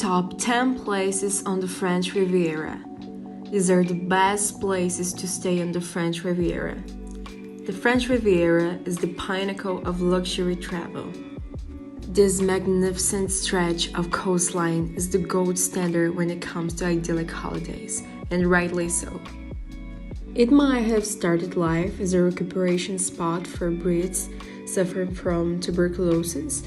Top 10 places on the French Riviera. These are the best places to stay on the French Riviera. The French Riviera is the pinnacle of luxury travel. This magnificent stretch of coastline is the gold standard when it comes to idyllic holidays, and rightly so. It might have started life as a recuperation spot for Brits suffering from tuberculosis,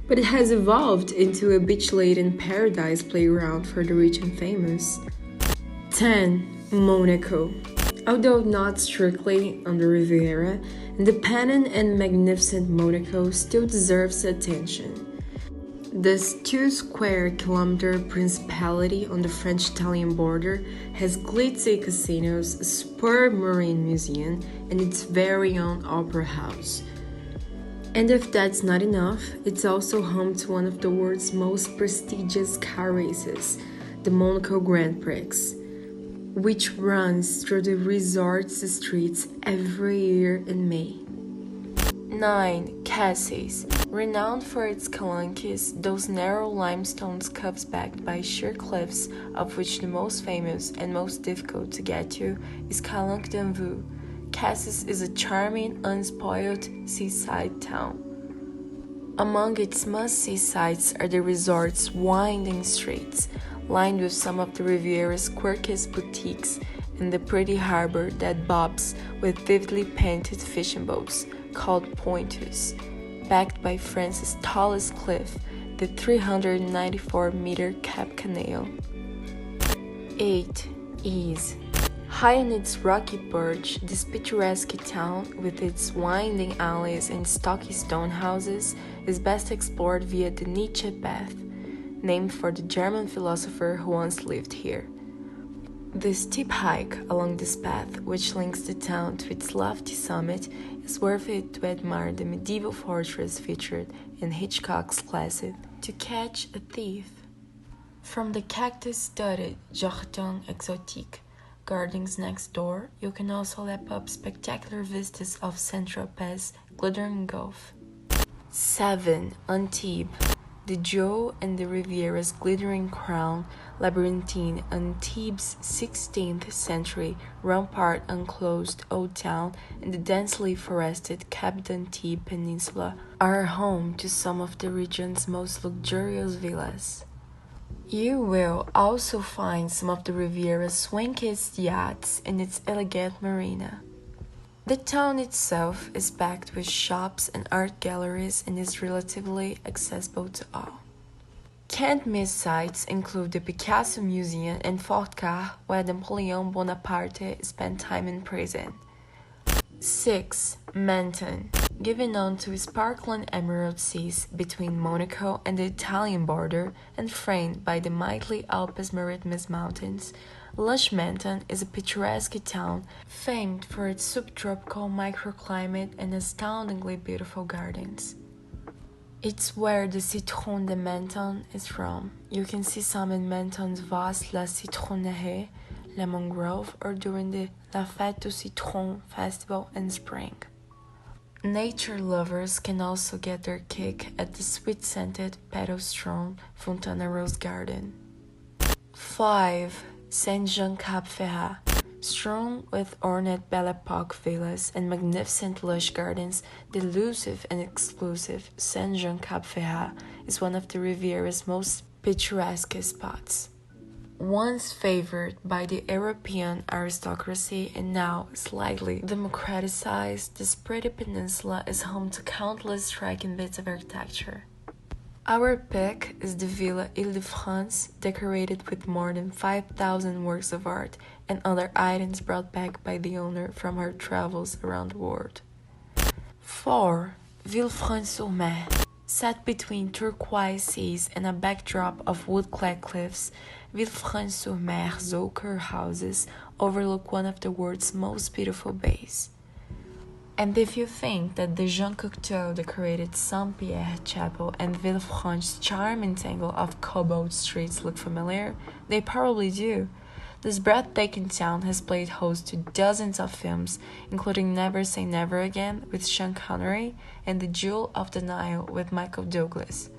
but it has evolved into a beach-laden paradise playground for the rich and famous. 10. Monaco. Although not strictly on the Riviera, independent and magnificent Monaco still deserves attention. This 2-square-kilometer principality on the French-Italian border has glitzy casinos, a superb marine museum, and its very own opera house. And if that's not enough, it's also home to one of the world's most prestigious car races, the Monaco Grand Prix, which runs through the resort's streets every year in May. 9. Cassis. Renowned for its calanques, those narrow limestone cups backed by sheer cliffs, of which the most famous and most difficult to get to is Calanque d'Enveux. Cassis is a charming, unspoiled seaside town. Among its must-see sights are the resort's winding streets, lined with some of the Riviera's quirkiest boutiques, and the pretty harbor that bobs with vividly painted fishing boats called pointers, backed by France's tallest cliff, the 394-meter Cap Canaille. 8. Ease. High on its rocky perch, this picturesque town, with its winding alleys and stocky stone houses, is best explored via the Nietzsche Path, named for the German philosopher who once lived here. The steep hike along this path, which links the town to its lofty summit, is worth it to admire the medieval fortress featured in Hitchcock's classic To Catch a Thief. From the cactus-studded Jardin Exotique gardens next door, you can also lap up spectacular vistas of Saint-Tropez glittering Gulf. 7. Antibes. The jewel and the Riviera's glittering crown, labyrinthine Antibes' 16th century rampart enclosed old town and the densely forested Cap d'Antibes Peninsula are home to some of the region's most luxurious villas. You will also find some of the Riviera's swankiest yachts in its elegant marina. The town itself is packed with shops and art galleries and is relatively accessible to all. Can't miss sites include the Picasso Museum and Fort Car, where Napoleon Bonaparte spent time in prison. 6. Menton. Given known to sparkling emerald seas between Monaco and the Italian border and framed by the mighty Alpes Maritimes mountains, lush Menton is a picturesque town famed for its subtropical microclimate and astoundingly beautiful gardens. It's where the Citron de Menton is from. You can see some in Menton's vast La Citronnerie, Lemon Grove, or during the La Fête du Citron festival in spring. Nature lovers can also get their kick at the sweet-scented, petal-strewn Fontana Rose Garden. 5. Saint-Jean-Cap-Ferrat. Strewn with ornate Belle Epoque villas and magnificent lush gardens, the elusive and exclusive Saint-Jean-Cap-Ferrat is one of the Riviera's most picturesque spots. Once favored by the European aristocracy and now slightly democratized, this pretty peninsula is home to countless striking bits of architecture. Our pick is the Villa Ile-de-France, decorated with more than 5,000 works of art and other items brought back by the owner from her travels around the world. 4. Villefranche-sur-Mer. Set between turquoise seas and a backdrop of wood-clad cliffs, Villefranche-sur-Mer's ochre houses overlook one of the world's most beautiful bays. And if you think that the Jean Cocteau decorated Saint-Pierre Chapel and Villefranche's charming tangle of cobbled streets look familiar, they probably do. This breathtaking town has played host to dozens of films, including Never Say Never Again with Sean Connery and The Jewel of the Nile with Michael Douglas.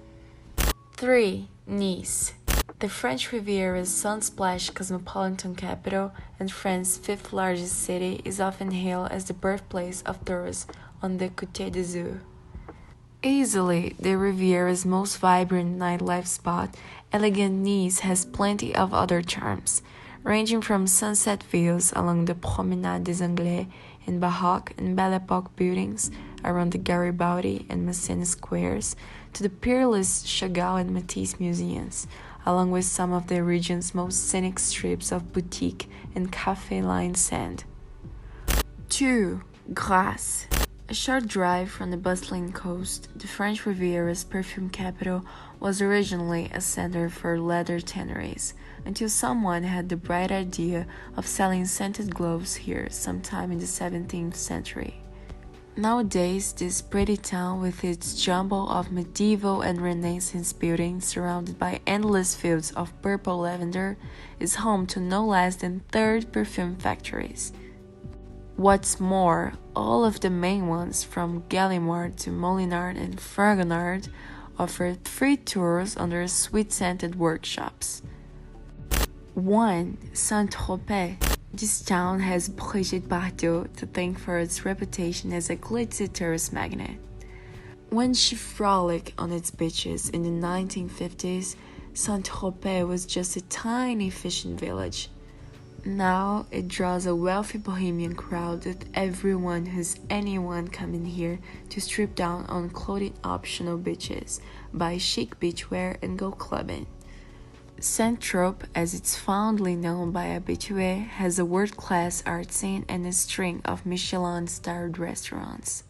3. Nice. The French Riviera's sunsplash cosmopolitan capital and France's fifth largest city is often hailed as the birthplace of tourists on the Côte d'Azur. Easily the Riviera's most vibrant nightlife spot, elegant Nice has plenty of other charms, ranging from sunset views along the Promenade des Anglais and Baroque and Belle Époque buildings around the Garibaldi and Massena squares to the peerless Chagall and Matisse museums, along with some of the region's most scenic strips of boutique and café-lined sand. 2. Grasse. A short drive from the bustling coast, the French Riviera's perfume capital was originally a center for leather tanneries, until someone had the bright idea of selling scented gloves here sometime in the 17th century. Nowadays, this pretty town with its jumble of medieval and Renaissance buildings surrounded by endless fields of purple lavender is home to no less than 30 perfume factories. What's more, all of the main ones from Gallimard to Molinard and Fragonard offer free tours on their sweet-scented workshops. 1. Saint-Tropez. This town has Brigitte Bardot to thank for its reputation as a glitzy tourist magnet. When she frolicked on its beaches in the 1950s, Saint-Tropez was just a tiny fishing village. Now it draws a wealthy bohemian crowd with everyone who's anyone coming here to strip down on clothing optional beaches, buy chic beachwear and go clubbing. Saint-Tropez, as it's fondly known by habitués, has a world-class art scene and a string of Michelin-starred restaurants.